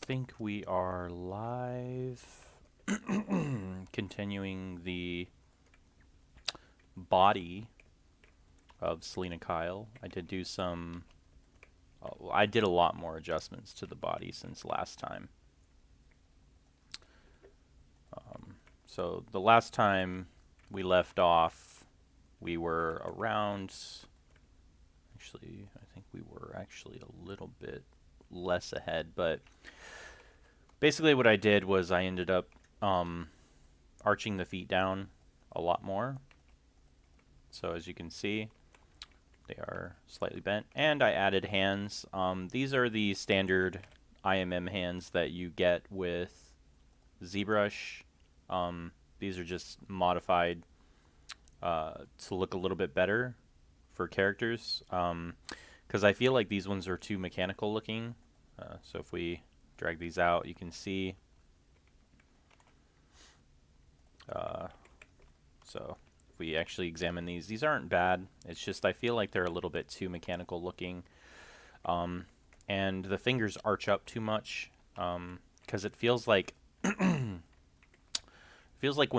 think we are live. Continuing the body of Selena Kyle. I did do some. I did a lot more adjustments to the body since last time. So the last time we left off, we were around. Actually, I think we were actually a little bit less ahead, but basically what I did was I ended up arching the feet down a lot more. So as you can see, they are slightly bent, and I added hands. These are the standard IMM hands that you get with ZBrush. These are just modified to look a little bit better for characters, because I feel like these ones are too mechanical looking. So if we drag these out, you can see. So if we actually examine these aren't bad. It's just I feel like they're a little bit too mechanical looking, and the fingers arch up too much, because it feels like when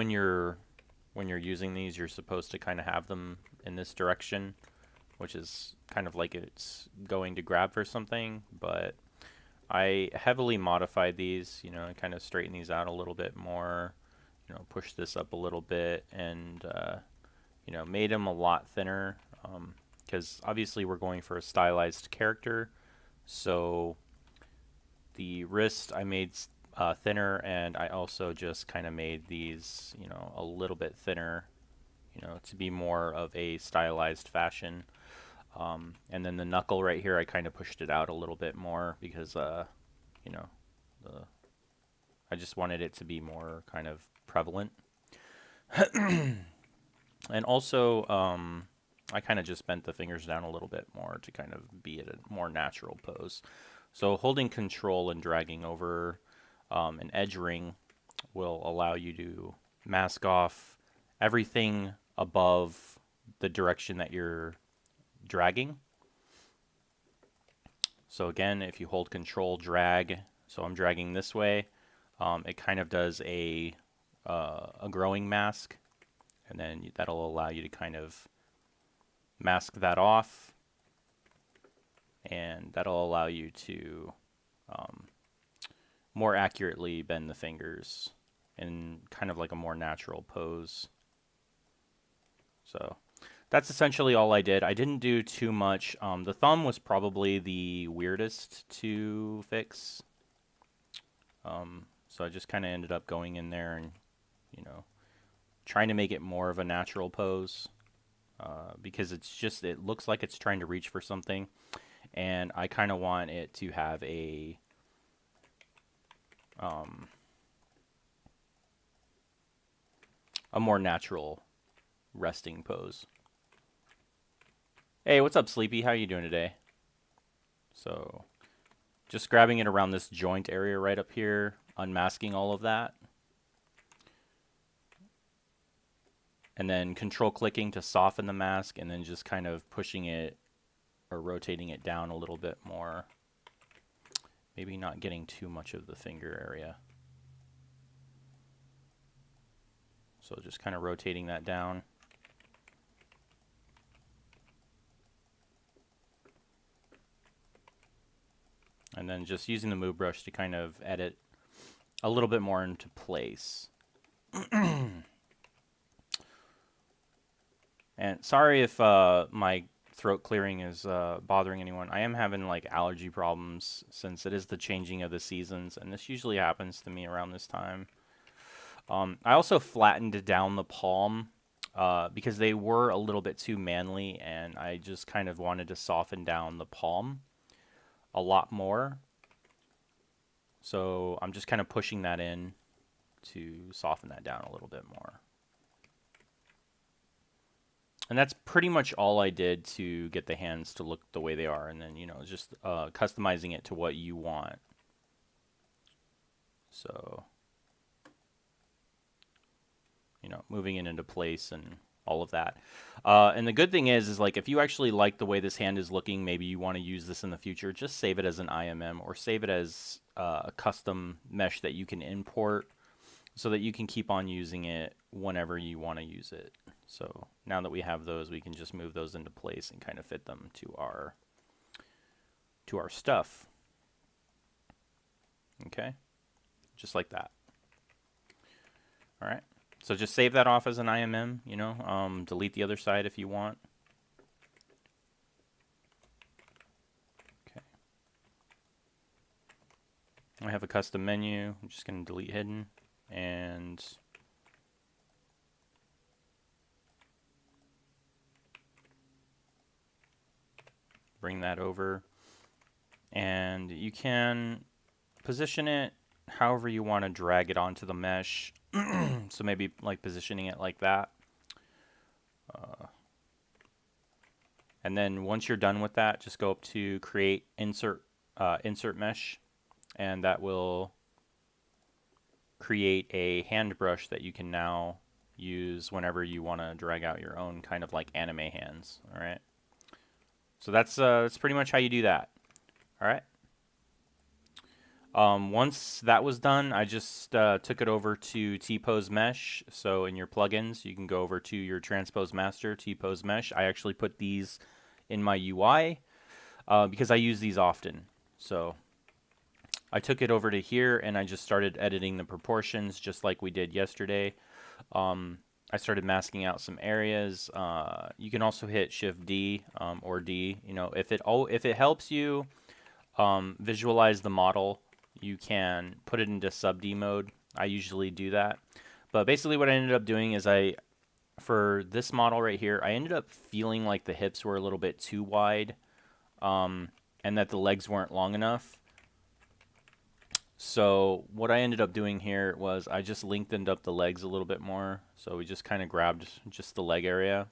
you're using these, you're supposed to kind of have them in this direction, which is kind of like it's going to grab for something. But I heavily modified these, I kind of straighten these out a little bit more, push this up a little bit, and made them a lot thinner, because obviously we're going for a stylized character. So the wrist I made thinner, and I also just kind of made these, a little bit thinner, to be more of a stylized fashion. And then the knuckle right here, I kind of pushed it out a little bit more because, I just wanted it to be more kind of prevalent. And also, I kind of just bent the fingers down a little bit more to kind of be at a more natural pose. So holding control and dragging over an edge ring will allow you to mask off everything above the direction that you're dragging. So again, if you hold control, drag, so I'm dragging this way, it kind of does a growing mask, and then that'll allow you to kind of mask that off, and that'll allow you to more accurately bend the fingers in kind of like a more natural pose. So that's essentially all I did. I didn't do too much. The thumb was probably the weirdest to fix. So I just kind of ended up going in there and, trying to make it more of a natural pose, because it looks like it's trying to reach for something, and I kind of want it to have a more natural resting pose. Hey, what's up, Sleepy? How are you doing today? So just grabbing it around this joint area right up here, unmasking all of that. And then control clicking to soften the mask, and then just kind of pushing it or rotating it down a little bit more. Maybe not getting too much of the finger area. So just kind of rotating that down. And then just using the move brush to kind of edit a little bit more into place. And sorry if my throat clearing is bothering anyone. I am having like allergy problems since it is the changing of the seasons, and this usually happens to me around this time. I also flattened down the palm because they were a little bit too manly, and I just kind of wanted to soften down the palm a lot more. So I'm just kind of pushing that in to soften that down a little bit more. And that's pretty much all I did to get the hands to look the way they are, and then, just customizing it to what you want. So, moving it into place and all of that. And the good thing is like if you actually like the way this hand is looking, maybe you want to use this in the future, just save it as an IMM or save it as a custom mesh that you can import so that you can keep on using it whenever you want to use it. So now that we have those, we can just move those into place and kind of fit them to our stuff. Okay, just like that. All right, so just save that off as an IMM, you know, delete the other side if you want. Okay, I have a custom menu. I'm just going to delete hidden and bring that over, and you can position it however you want to drag it onto the mesh. So maybe like positioning it like that. And then once you're done with that, just go up to create insert mesh, and that will create a hand brush that you can now use whenever you want to drag out your own kind of like anime hands. All right. So that's pretty much how you do that. All right. Once that was done, I just took it over to T-Pose Mesh. So in your plugins, you can go over to your Transpose Master, T-Pose Mesh. I actually put these in my UI because I use these often. So I took it over to here and I just started editing the proportions just like we did yesterday. I started masking out some areas. You can also hit Shift D or D. You know, if it helps you visualize the model, you can put it into sub D mode. I usually do that. But basically what I ended up doing is for this model right here, I ended up feeling like the hips were a little bit too wide and that the legs weren't long enough. So what I ended up doing here was I just lengthened up the legs a little bit more. So we just kind of grabbed just the leg area.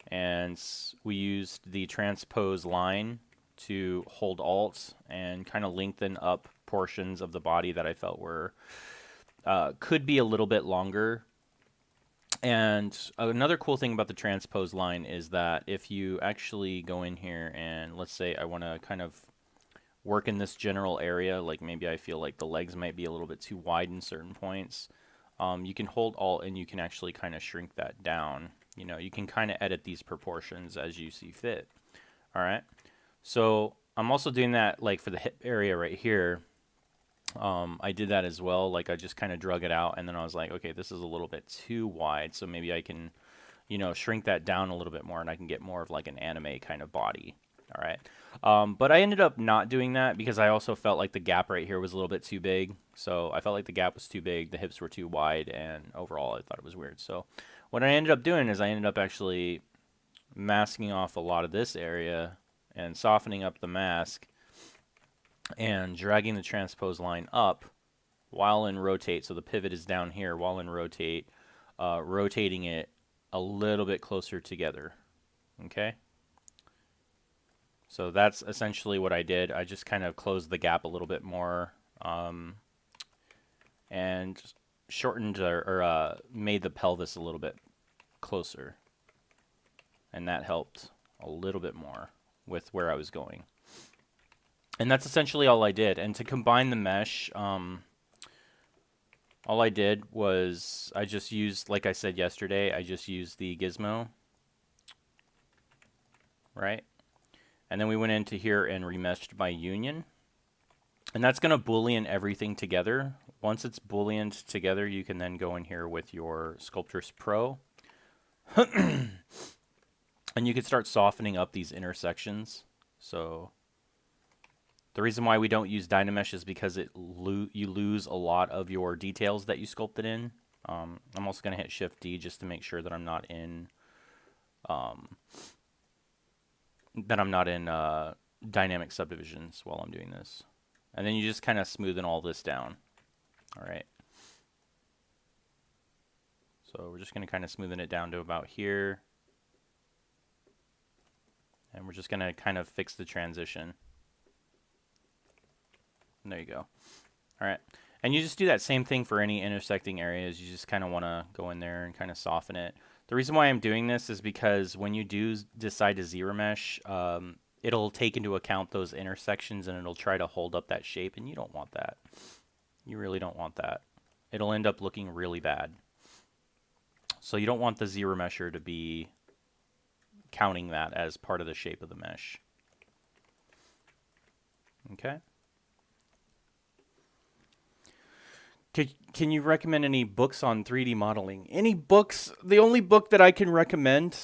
And we used the transpose line to hold Alt and kind of lengthen up portions of the body that I felt were could be a little bit longer. And another cool thing about the transpose line is that if you actually go in here and let's say I want to kind of work in this general area, like maybe I feel like the legs might be a little bit too wide in certain points, you can hold Alt and you can actually kind of shrink that down. You know, you can kind of edit these proportions as you see fit. All right. So I'm also doing that like for the hip area right here. I did that as well. Like I just kind of drug it out and then I was like, okay, this is a little bit too wide. So maybe I can, you know, shrink that down a little bit more and I can get more of like an anime kind of body. All right. But I ended up not doing that because I also felt like the gap right here was a little bit too big. So I felt like the gap was too big, the hips were too wide, and overall I thought it was weird. So what I ended up doing is I ended up actually masking off a lot of this area and softening up the mask and dragging the transpose line up while in rotate. So the pivot is down here while in rotate, rotating it a little bit closer together. Okay. So that's essentially what I did. I just kind of closed the gap a little bit more and shortened or made the pelvis a little bit closer. And that helped a little bit more with where I was going. And that's essentially all I did. And to combine the mesh, all I did was I just used, like I said yesterday, I just used the gizmo, right? And then we went into here and remeshed by union. And that's going to Boolean everything together. Once it's Booleaned together, you can then go in here with your Sculptris Pro. And you can start softening up these intersections. So the reason why we don't use Dynamesh is because you lose a lot of your details that you sculpted in. I'm also going to hit Shift D just to make sure that I'm not in dynamic subdivisions while I'm doing this. And then you just kind of smoothen all this down. All right. So we're just going to kind of smoothen it down to about here. And we're just going to kind of fix the transition. And there you go. All right. And you just do that same thing for any intersecting areas. You just kind of want to go in there and kind of soften it. The reason why I'm doing this is because when you do decide to zero mesh, it'll take into account those intersections and it'll try to hold up that shape, and you don't want that. You really don't want that. It'll end up looking really bad. So you don't want the zero mesher to be counting that as part of the shape of the mesh. Okay. Can you recommend any books on 3D modeling? Any books? The only book that I can recommend.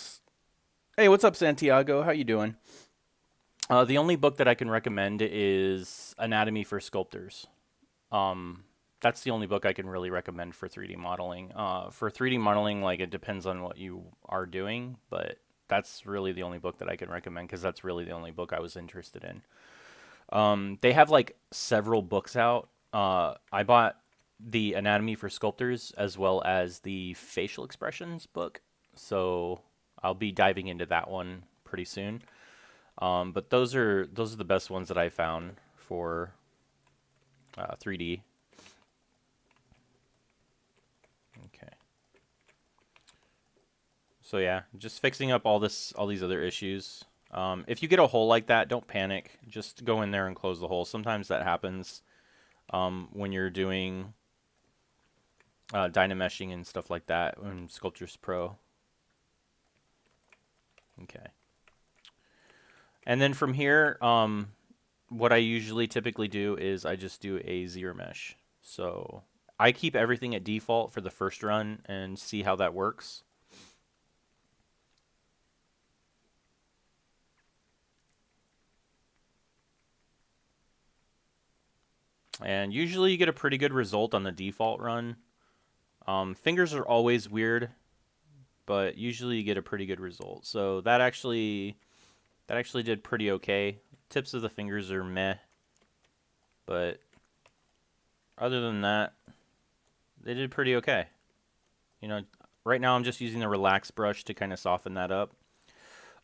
Hey, what's up, Santiago? How you doing? The only book that I can recommend is Anatomy for Sculptors. That's the only book I can really recommend for 3D modeling. For 3D modeling, like, it depends on what you are doing, but that's really the only book that I can recommend because that's really the only book I was interested in. They have like several books out. I bought the Anatomy for Sculptors as well as the Facial Expressions book, so I'll be diving into that one pretty soon. But those are the best ones that I found for 3D. Okay. So yeah, just fixing up all these other issues. If you get a hole like that, don't panic. Just go in there and close the hole. Sometimes that happens when you're doing dynameshing and stuff like that in Sculptris Pro. Okay. And then from here, what I usually typically do is I just do a zero mesh. So I keep everything at default for the first run and see how that works. And usually you get a pretty good result on the default run. Fingers are always weird, but usually you get a pretty good result. So that actually did pretty okay. Tips of the fingers are meh, but other than that, they did pretty okay. You know, right now I'm just using the relax brush to kind of soften that up.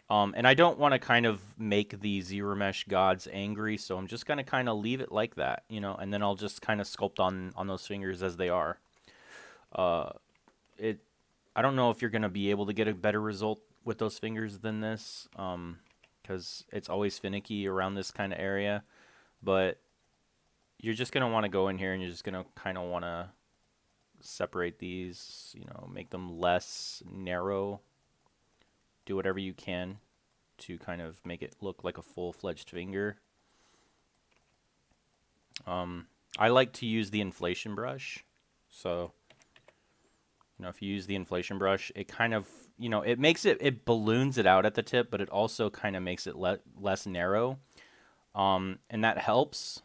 And I don't want to kind of make the zero mesh gods angry, so I'm just going to kind of leave it like that, you know, and then I'll just kind of sculpt on those fingers as they are. I don't know if you're going to be able to get a better result with those fingers than this, because it's always finicky around this kind of area, but you're just going to want to go in here and you're just going to kind of want to separate these, you know, make them less narrow. Do whatever you can to kind of make it look like a full-fledged finger. I like to use the inflation brush. So, you know, if you use the inflation brush, it kind of, you know, it balloons it out at the tip, but it also kind of makes it less narrow. And that helps.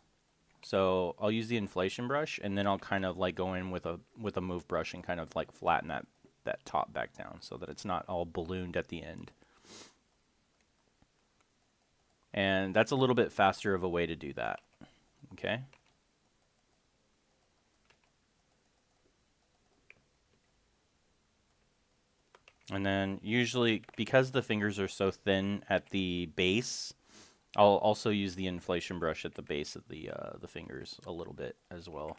So I'll use the inflation brush, and then I'll kind of like go in with a move brush and kind of like flatten that top back down so that it's not all ballooned at the end. And that's a little bit faster of a way to do that. Okay. And then usually, because the fingers are so thin at the base, I'll also use the inflation brush at the base of the fingers a little bit as well.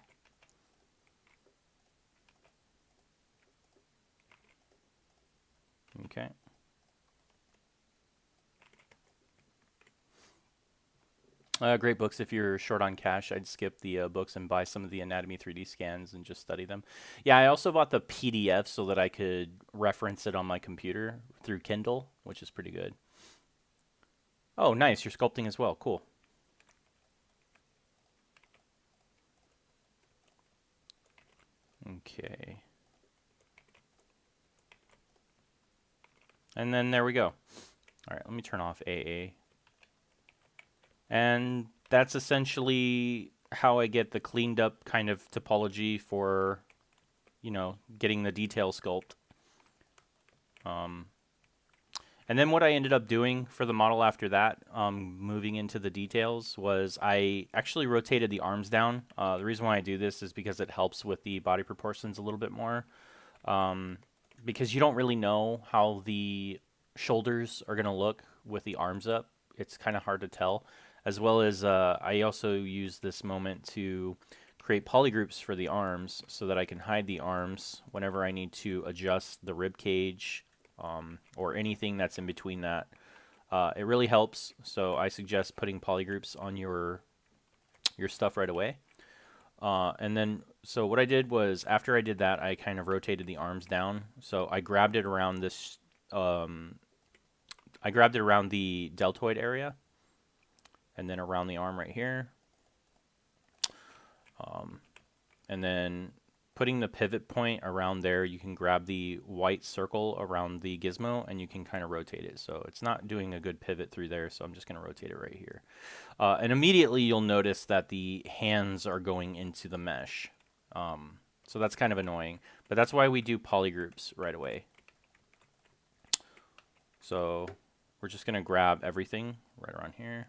Okay. Great books. If you're short on cash, I'd skip the books and buy some of the Anatomy 3D scans and just study them. Yeah, I also bought the PDF so that I could reference it on my computer through Kindle, which is pretty good. Oh, nice. You're sculpting as well. Cool. Okay. And then there we go. All right, let me turn off AA. And that's essentially how I get the cleaned up kind of topology for, you know, getting the detail sculpt. And then what I ended up doing for the model after that, moving into the details, was I actually rotated the arms down. The reason why I do this is because it helps with the body proportions a little bit more. Because you don't really know how the shoulders are going to look with the arms up. It's kind of hard to tell. As well as I also use this moment to create polygroups for the arms so that I can hide the arms whenever I need to adjust the rib cage or anything that's in between that. It really helps, so I suggest putting polygroups on your stuff right away. And then, so what I did was, after I did that, I kind of rotated the arms down. So I grabbed it around this, I grabbed it around the deltoid area, and then around the arm right here. And then putting the pivot point around there, you can grab the white circle around the gizmo and you can kind of rotate it. So it's not doing a good pivot through there, so I'm just going to rotate it right here. And immediately you'll notice that the hands are going into the mesh. So that's kind of annoying, but that's why we do polygroups right away. So we're just going to grab everything right around here.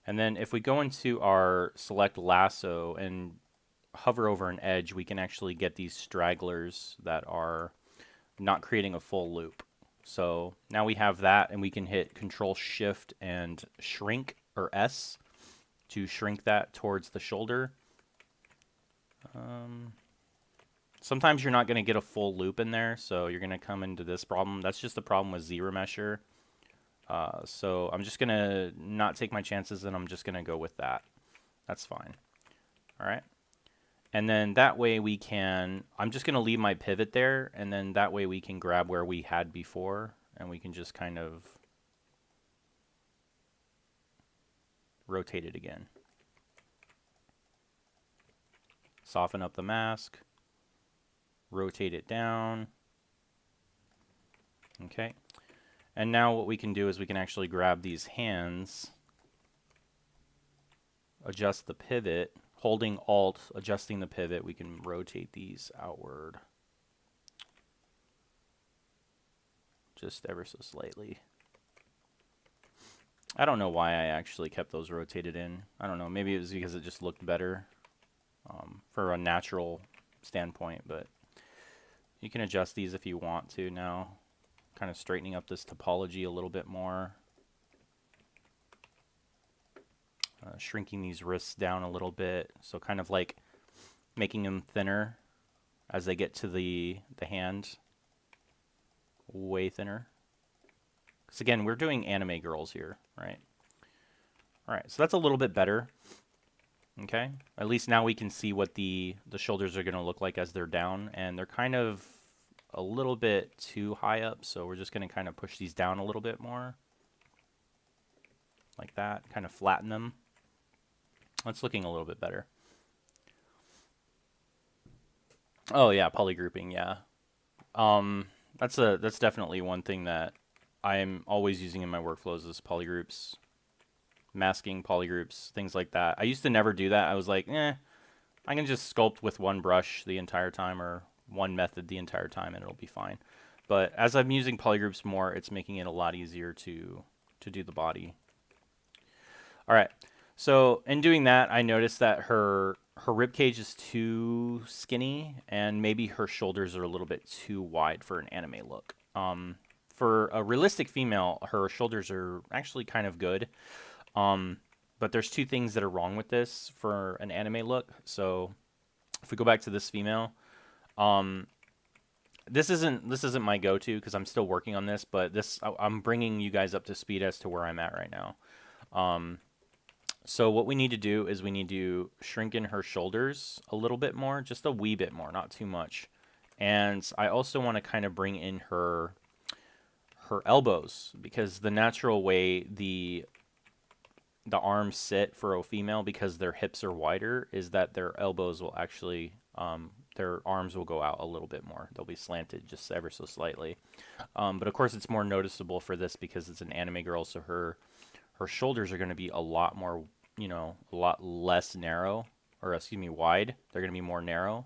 And then if we go into our select lasso and hover over an edge, we can actually get these stragglers that are not creating a full loop. So now we have that, and we can hit Control Shift and shrink, or S, to shrink that towards the shoulder. Sometimes you're not going to get a full loop in there, so you're going to come into this problem. That's just the problem with Z-Remesher. So I'm just going to not take my chances, and I'm just going to go with that. That's fine. All right. And then that way we can, I'm just going to leave my pivot there, and then that way we can grab where we had before, and we can just kind of rotate it again. Soften up the mask. Rotate it down. Okay. And now what we can do is we can actually grab these hands, adjust the pivot, holding Alt, adjusting the pivot, we can rotate these outward just ever so slightly. I don't know why I actually kept those rotated in. I don't know, maybe it was because it just looked better for a natural standpoint, but you can adjust these if you want to now. Kind of straightening up this topology a little bit more. Shrinking these wrists down a little bit, so kind of like making them thinner as they get to the hand. Way thinner. Because again, we're doing anime girls here, right? Alright, so that's a little bit better. Okay, at least now we can see what the shoulders are going to look like as they're down, and they're kind of a little bit too high up, so we're just going to kind of push these down a little bit more. Like that, kind of flatten them. That's looking a little bit better. Oh yeah, polygrouping, yeah. That's definitely one thing that I'm always using in my workflows is polygroups. Masking polygroups, things like that. I used to never do that. I was like, I can just sculpt with one brush the entire time, or one method the entire time, and it'll be fine. But as I'm using polygroups more, it's making it a lot easier to do the body. All right, so in doing that, I noticed that her rib cage is too skinny, and maybe her shoulders are a little bit too wide for an anime look. For a realistic female, her shoulders are actually kind of good. But there's two things that are wrong with this for an anime look. So if we go back to this female, this isn't my go-to because I'm still working on this, but I'm bringing you guys up to speed as to where I'm at right now. So what we need to do is we need to shrink in her shoulders a little bit more, just a wee bit more, not too much. And I also want to kind of bring in her elbows, because the natural way the arms sit for a female, because their hips are wider, is that their elbows will actually, their arms will go out a little bit more. They'll be slanted just ever so slightly. But of course it's more noticeable for this because it's an anime girl, so her shoulders are going to be a lot more, a lot less narrow, or excuse me, wide. They're going to be more narrow.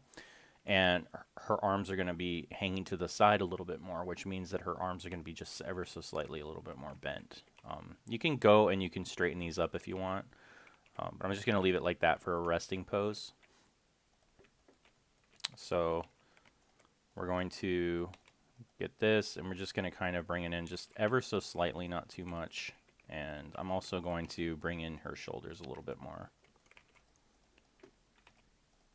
And her arms are going to be hanging to the side a little bit more, which means that her arms are going to be just ever so slightly a little bit more bent. You can go and you can straighten these up if you want, but I'm just going to leave it like that for a resting pose. So we're going to get this, and we're just going to kind of bring it in just ever so slightly, not too much. And I'm also going to bring in her shoulders a little bit more.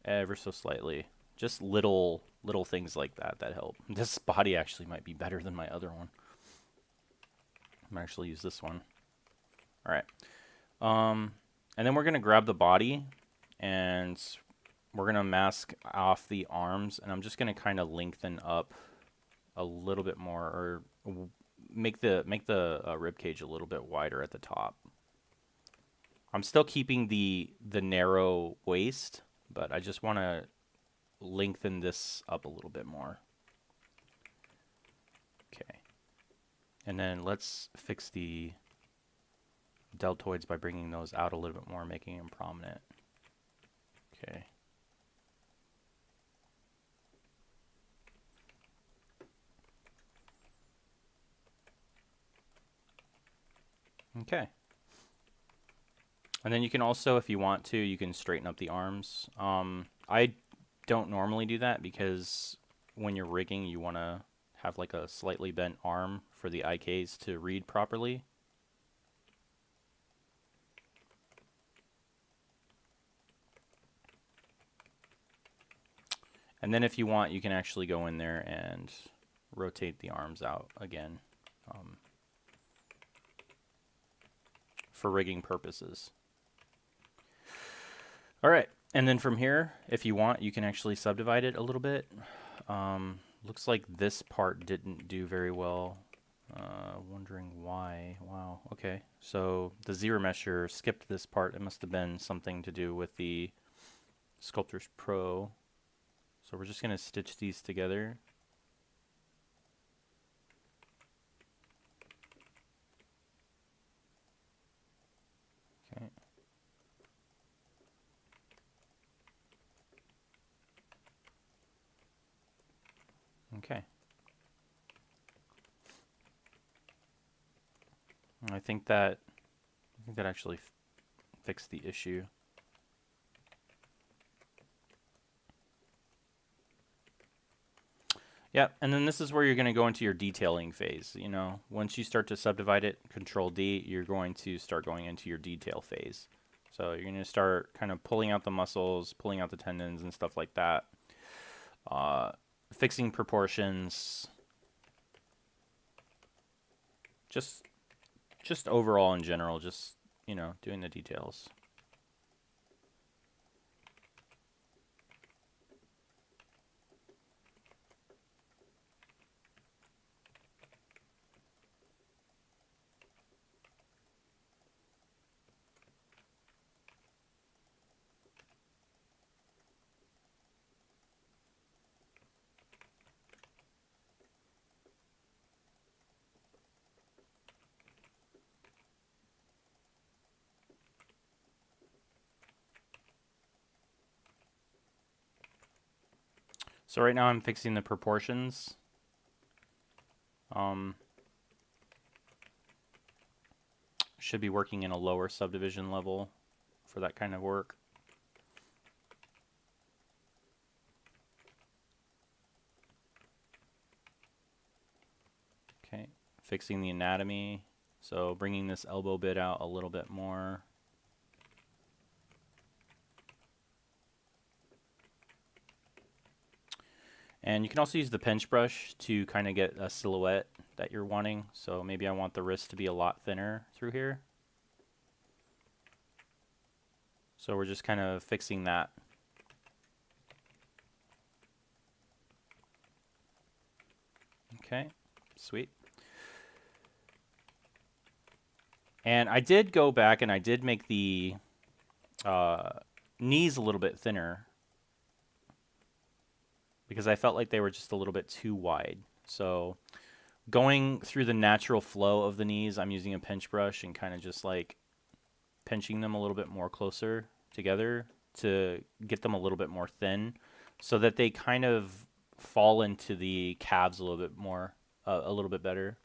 Ever so slightly. Just little things like that that help. This body actually might be better than my other one. I'm gonna actually use this one. All right. And then we're gonna grab the body and we're gonna mask off the arms, and I'm just gonna kind of lengthen up a little bit more, or make the rib cage a little bit wider at the top. I'm still keeping the narrow waist, but I just want to lengthen this up a little bit more. Okay. And then let's fix the deltoids by bringing those out a little bit more, making them prominent. Okay. Okay. And then you can also, if you want to, you can straighten up the arms. I don't normally do that because when you're rigging, you want to have like a slightly bent arm for the IKs to read properly. And then if you want, you can actually go in there and rotate the arms out again for rigging purposes. All right, and then from here, if you want, you can actually subdivide it a little bit. Looks like this part didn't do very well. Wondering why. Wow, okay. So the ZRemesher skipped this part. It must have been something to do with the Sculptors Pro. So we're just going to stitch these together. Okay. Okay. I think that actually fixed the issue. Yeah, and then this is where you're going to go into your detailing phase. You know, once you start to subdivide it, Control D, you're going to start going into your detail phase. So you're going to start kind of pulling out the muscles, pulling out the tendons and stuff like that. Fixing proportions. Just overall in general, just, you know, doing the details. So right now I'm fixing the proportions. Should be working in a lower subdivision level for that kind of work. Okay, fixing the anatomy. So bringing this elbow bit out a little bit more. And you can also use the pinch brush to kind of get a silhouette that you're wanting. So maybe I want the wrist to be a lot thinner through here. So we're just kind of fixing that. Okay, sweet. And I did go back and I did make the knees a little bit thinner, because I felt like they were just a little bit too wide. So going through the natural flow of the knees, I'm using a pinch brush and kind of just like pinching them a little bit more closer together to get them a little bit more thin, so that they kind of fall into the calves a little bit more, a little bit better.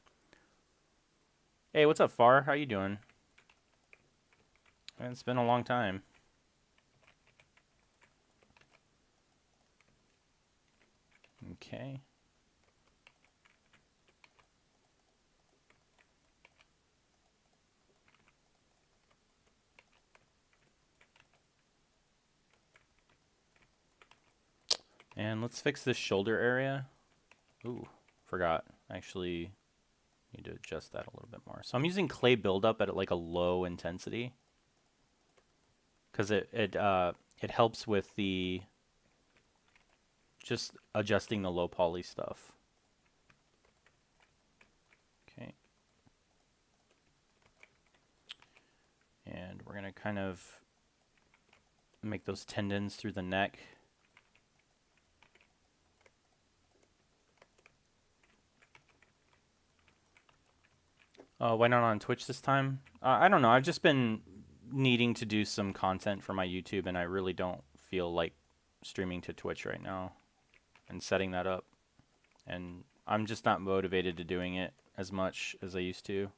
Hey, what's up, Far? How you doing? It's been a long time. Okay. And let's fix this shoulder area. Ooh, forgot. Actually, need to adjust that a little bit more. So I'm using clay buildup at like a low intensity because it helps with the just adjusting the low poly stuff. Okay. And we're gonna kind of make those tendons through the neck. Why not on Twitch this time? I don't know. I've just been needing to do some content for my YouTube, and I really don't feel like streaming to Twitch right now and setting that up. And I'm just not motivated to doing it as much as I used to.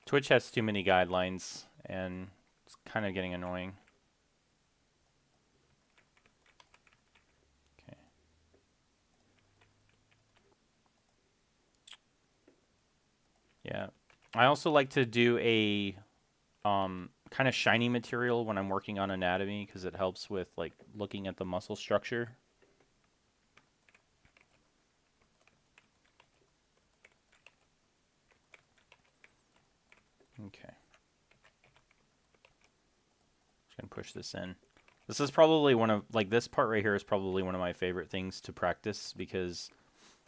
Twitch has too many guidelines, and it's kind of getting annoying. Okay. Yeah. I also like to do a kind of shiny material when I'm working on anatomy because it helps with like looking at the muscle structure. Okay. Just gonna push this in. This is probably one of, like, this part right here is probably one of my favorite things to practice because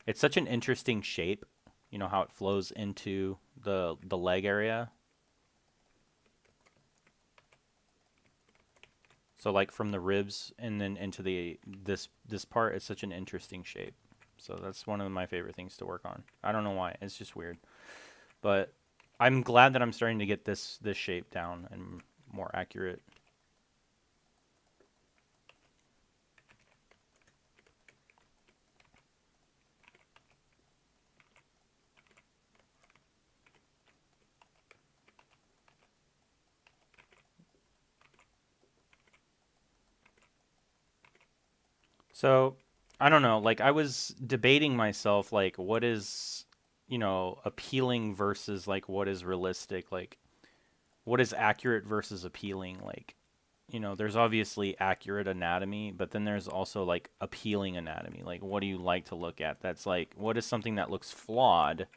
it's such an interesting shape. You know how it flows into the leg area. So like from the ribs and then into this part, it's such an interesting shape. So that's one of my favorite things to work on. I don't know why. It's just weird. But I'm glad that I'm starting to get this shape down and more accurate. So, I don't know, like I was debating myself like what is, appealing versus like what is realistic, like what is accurate versus appealing, like there's obviously accurate anatomy, but then there's also like appealing anatomy. Like what do you like to look at? That's like what is something that looks flawed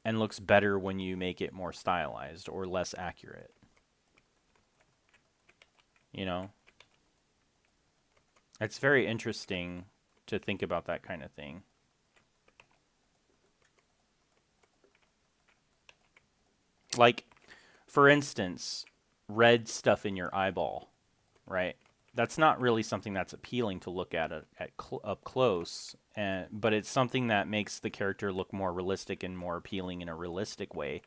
and looks better when you make it more stylized or less accurate, you know? It's very interesting to think about that kind of thing. Like, for instance, red stuff in your eyeball, right? That's not really something that's appealing to look at up close, but it's something that makes the character look more realistic and more appealing in a realistic way,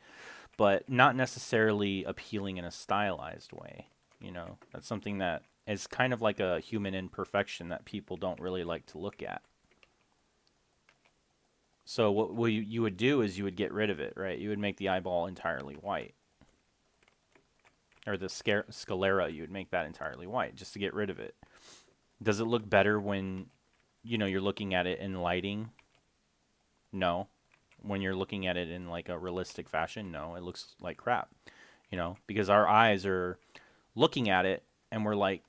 but not necessarily appealing in a stylized way. That's something that is kind of like a human imperfection that people don't really like to look at. So what you would do is you would get rid of it, right? You would make the eyeball entirely white. Or the sclera, you would make that entirely white just to get rid of it. Does it look better when, you're looking at it in lighting? No. When you're looking at it in like a realistic fashion, no, it looks like crap. Because our eyes are looking at it and we're like,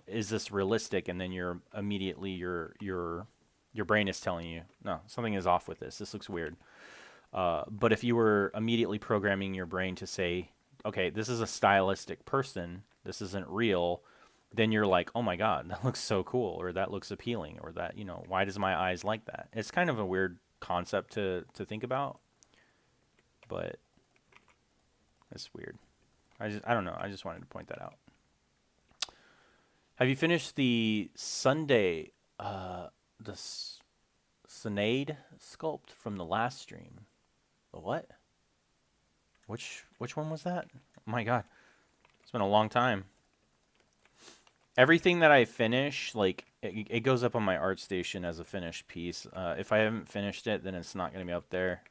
is this realistic? And then you're immediately your brain is telling you, no, something is off with this. This looks weird. But if you were immediately programming your brain to say, okay, this is a stylistic person, this isn't real, then you're like, oh my God, that looks so cool, or that looks appealing, or that, why does my eyes like that? It's kind of a weird concept to think about, but it's weird. I don't know. I just wanted to point that out. Have you finished the Sunday, the Sinead sculpt from the last stream? The what? Which one was that? Oh my God. It's been a long time. Everything that I finish, like, it goes up on my ArtStation as a finished piece. If I haven't finished it, then it's not going to be up there.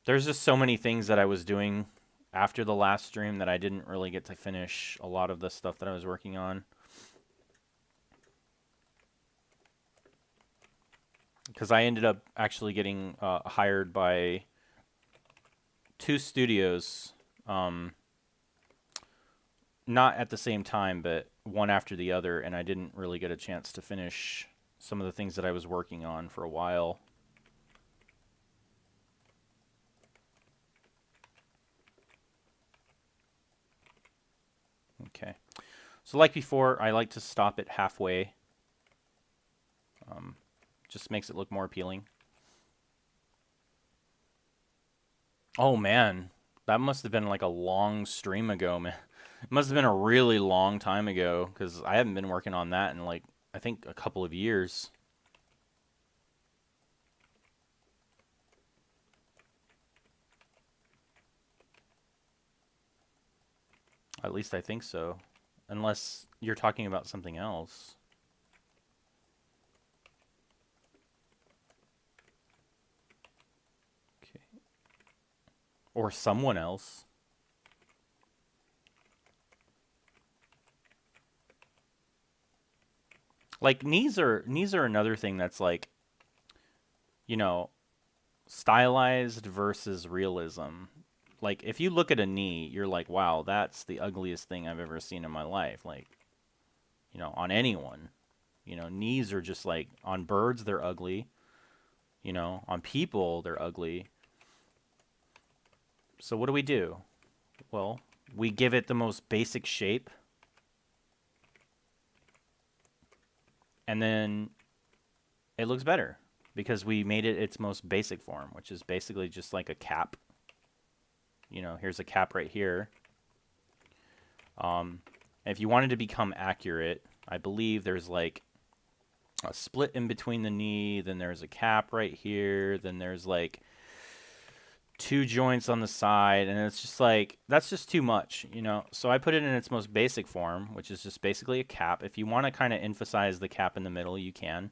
There's just so many things that I was doing after the last stream that I didn't really get to finish a lot of the stuff that I was working on. Because I ended up actually getting hired by two studios, not at the same time, but one after the other, and I didn't really get a chance to finish some of the things that I was working on for a while. Okay. So like before, I like to stop it halfway. Just makes it look more appealing. Oh man, that must have been like a long stream ago, man. It must have been a really long time ago, because I haven't been working on that in like, I think a couple of years. At least I think so. Unless you're talking about something else. Okay. Or someone else. Like knees are another thing that's like, you know, stylized versus realism. Like if you look at a knee, you're like, wow, that's the ugliest thing I've ever seen in my life. Like, you know, on anyone. You know, knees are just like, on birds they're ugly. You know, on people they're ugly. So what do? Well, we give it the most basic shape. And then it looks better because we made it its most basic form, which is basically just like a cap. You know, here's a cap right here. If you wanted to become accurate, I believe there's like a split in between the knee, then there's a cap right here, then there's like two joints on the side, and it's just like, that's just too much, you know? So I put it in its most basic form, which is just basically a cap. If you want to kind of emphasize the cap in the middle, you can.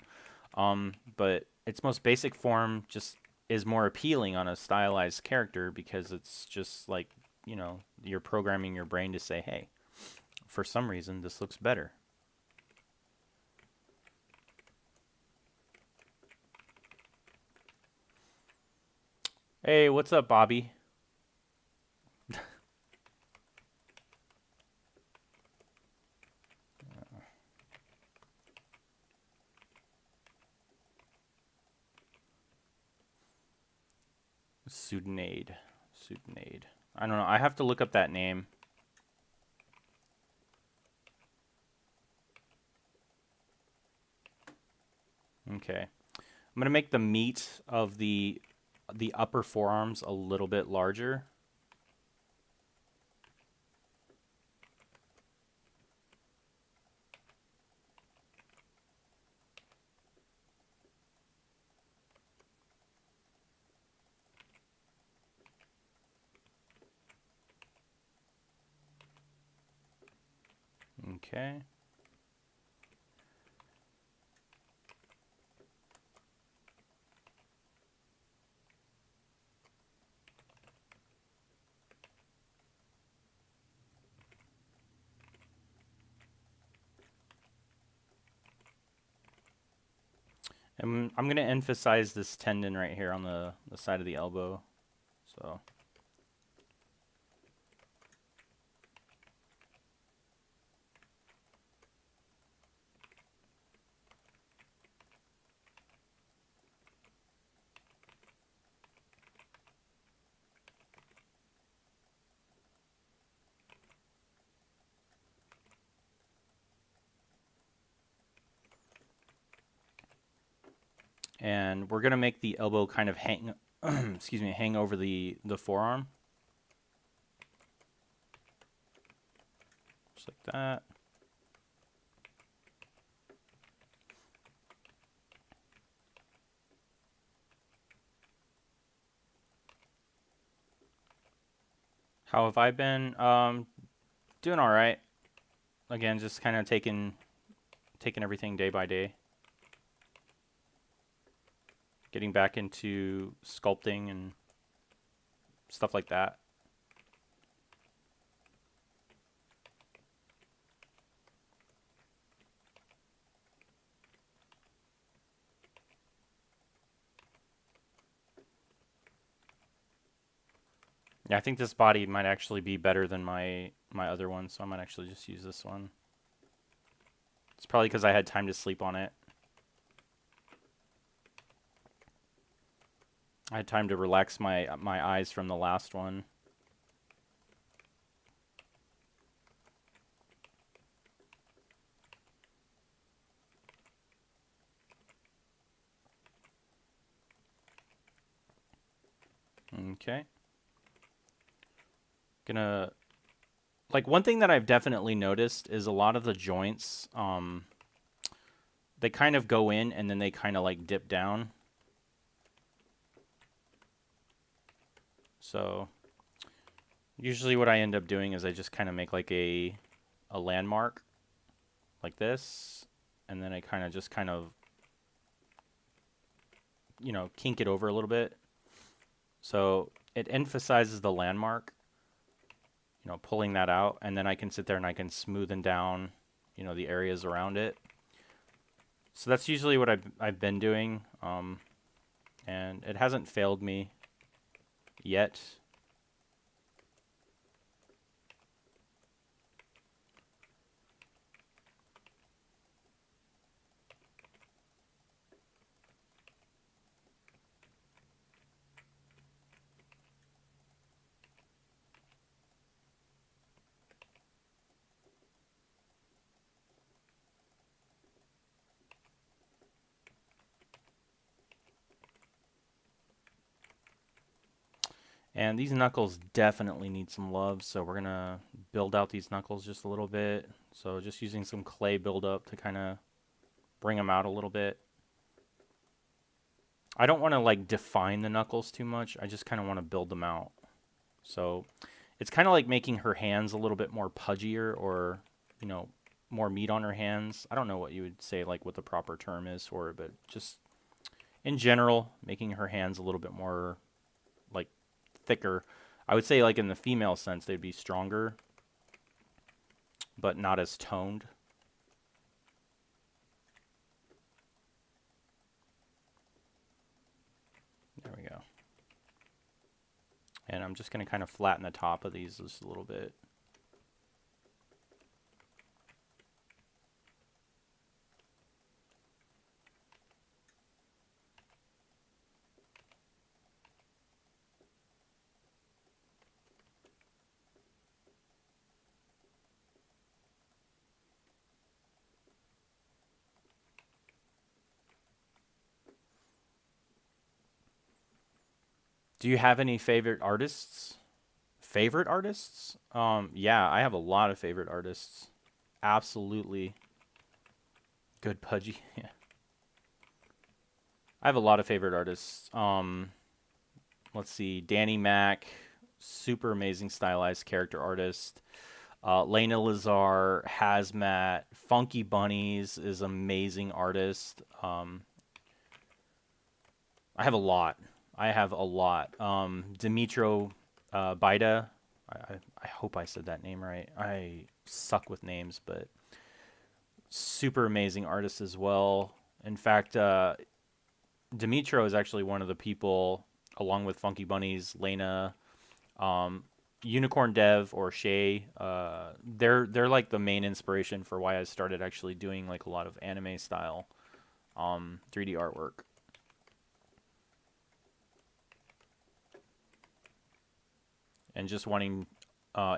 But its most basic form just is more appealing on a stylized character because it's just like, you know, you're programming your brain to say, hey, for some reason, this looks better. Hey, what's up, Bobby? Sudanade. I don't know. I have to look up that name. Okay. I'm going to make the meat of the upper forearms a little bit larger. Okay. And I'm going to emphasize this tendon right here on the side of the elbow. So and we're going to make the elbow kind of hang excuse me, hang over the forearm. Just like that. How have I been? Doing all right. Again, just kind of taking everything day by day. Getting back into sculpting and stuff like that. Yeah, I think this body might actually be better than my other one, so I might actually just use this one. It's probably because I had time to sleep on it. I had time to relax my eyes from the last one. Okay. Gonna, like, one thing that I've definitely noticed is a lot of the joints, they kind of go in and then they kind of like dip down. So usually what I end up doing is I just kind of make like a landmark like this, and then I kind of, you know, kink it over a little bit. So it emphasizes the landmark, you know, pulling that out, and then I can sit there and I can smoothen down, you know, the areas around it. So that's usually what I've been doing, and it hasn't failed me yet. And these knuckles definitely need some love, so we're gonna build out these knuckles just a little bit. So just using some clay buildup to kind of bring them out a little bit. I don't want to like define the knuckles too much. I just kind of want to build them out. So it's kind of like making her hands a little bit more pudgier, or, you know, more meat on her hands. I don't know what you would say, like what the proper term is for it, but just in general, making her hands a little bit more like thicker. I would say like in the female sense, they'd be stronger, but not as toned. There we go. And I'm just going to kind of flatten the top of these just a little bit. Do you have any favorite artists? Favorite artists? Yeah, I have a lot of favorite artists. Absolutely. Good pudgy. Yeah. I have a lot of favorite artists. Let's see. Danny Mac, super amazing stylized character artist. Lena Lazar, Hazmat, Funky Bunnies is amazing artist. I have a lot. I have a lot. Dimitro Bida. I hope I said that name right. I suck with names, but super amazing artist as well. In fact, Dimitro is actually one of the people, along with Funky Bunnies, Lena, um, Unicorn Dev or Shay. They're like the main inspiration for why I started actually doing like a lot of anime style 3D artwork. And just wanting,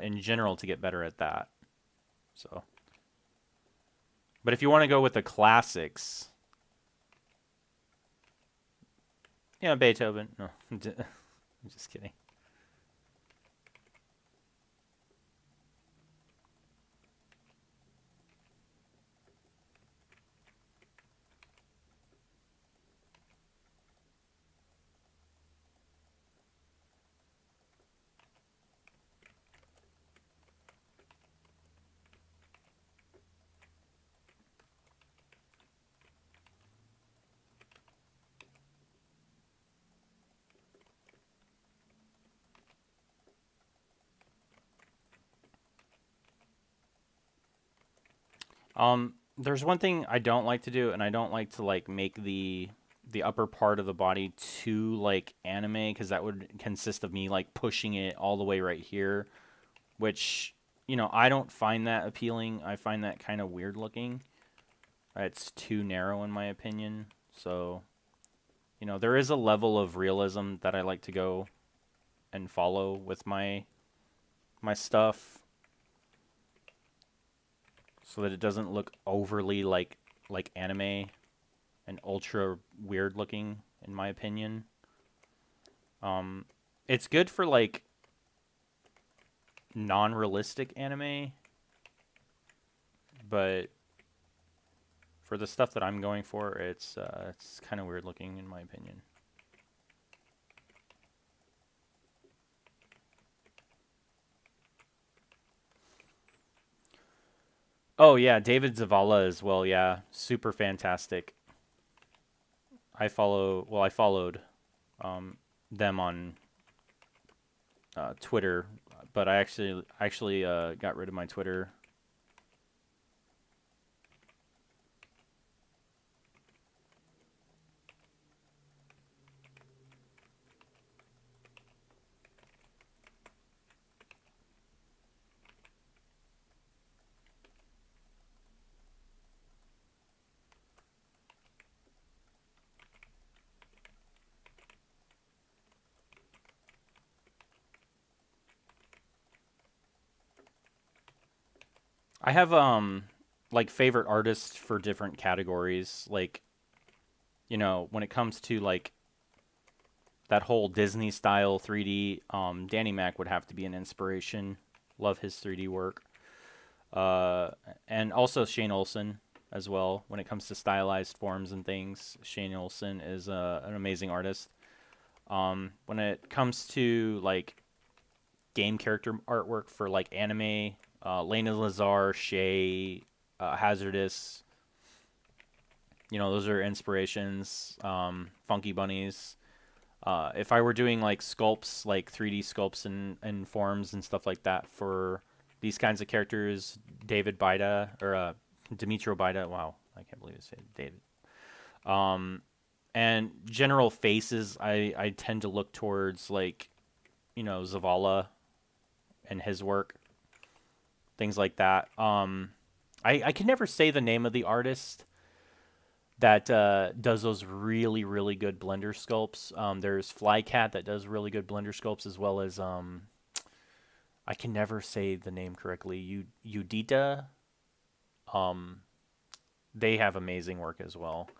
in general, to get better at that. So, but if you want to go with the classics, yeah, Beethoven. No, I'm just kidding. There's one thing I don't like to do, and I don't like to like make the the upper part of the body to like anime, because that would consist of me like pushing it all the way right here, which, you know, I don't find that appealing. I find that kind of weird looking. It's too narrow in my opinion. So, you know, there is a level of realism that I like to go and follow with my stuff, so that it doesn't look overly like anime and ultra weird looking, in my opinion. It's good for like non-realistic anime, but for the stuff that I'm going for, it's kind of weird looking in my opinion. Oh yeah, David Zavala as well. Yeah, super fantastic. I followed them on Twitter, but I actually got rid of my Twitter. I have like favorite artists for different categories. Like, you know, when it comes to like that whole Disney style 3D, Danny Mac would have to be an inspiration. Love his 3D work. Uh, and also Shane Olson as well. When it comes to stylized forms and things, Shane Olson is an amazing artist. When it comes to like game character artwork for like anime, Lena Lazar, Shay, Hazardous, you know, those are inspirations. Funky Bunnies. If I were doing like sculpts, like 3D sculpts and forms and stuff like that for these kinds of characters, David Bida or Dimitro Bida. Wow, I can't believe I said David. Um, and general faces, I tend to look towards like, you know, Zavala and his work, things like that. I can never say the name of the artist that does those really, really good Blender sculpts. There's Flycat that does really good Blender sculpts, as well as I can never say the name correctly. Udita. Um, they have amazing work as well.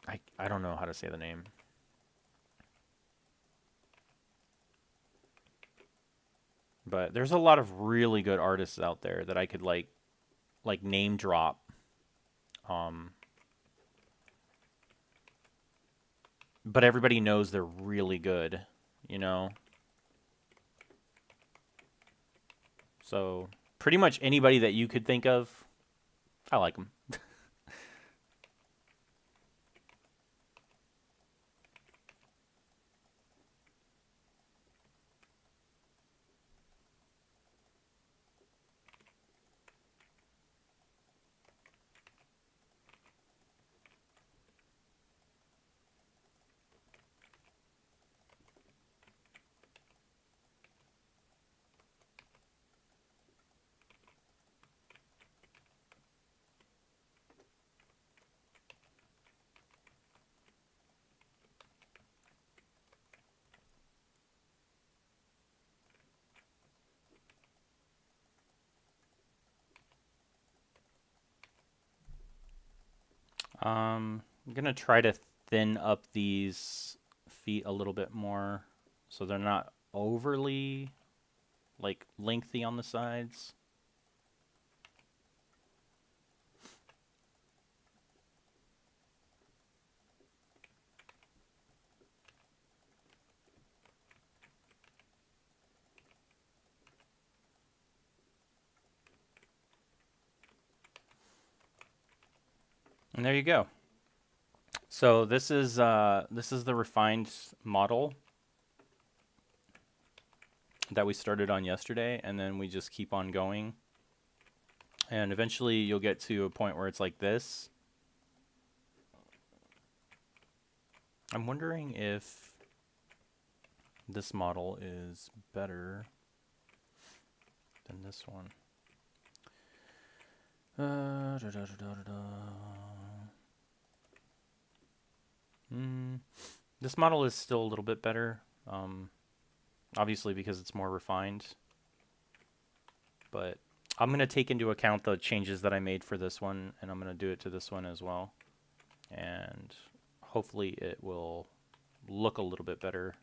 I don't know how to say the name. But there's a lot of really good artists out there that I could like name drop. Um, but everybody knows they're really good, you know? So pretty much anybody that you could think of, I like them. I'm gonna try to thin up these feet a little bit more so they're not overly like lengthy on the sides. And there you go. So this is the refined model that we started on yesterday, and then we just keep on going. And eventually you'll get to a point where it's like this. I'm wondering if this model is better than this one. This model is still a little bit better, obviously because it's more refined. But I'm going to take into account the changes that I made for this one, and I'm going to do it to this one as well. And hopefully it will look a little bit better.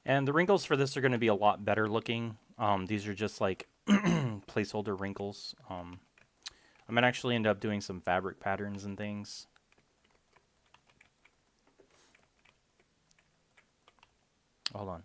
And the wrinkles for this are going to be a lot better looking. These are just like placeholder wrinkles. I'm going to actually end up doing some fabric patterns and things. Hold on.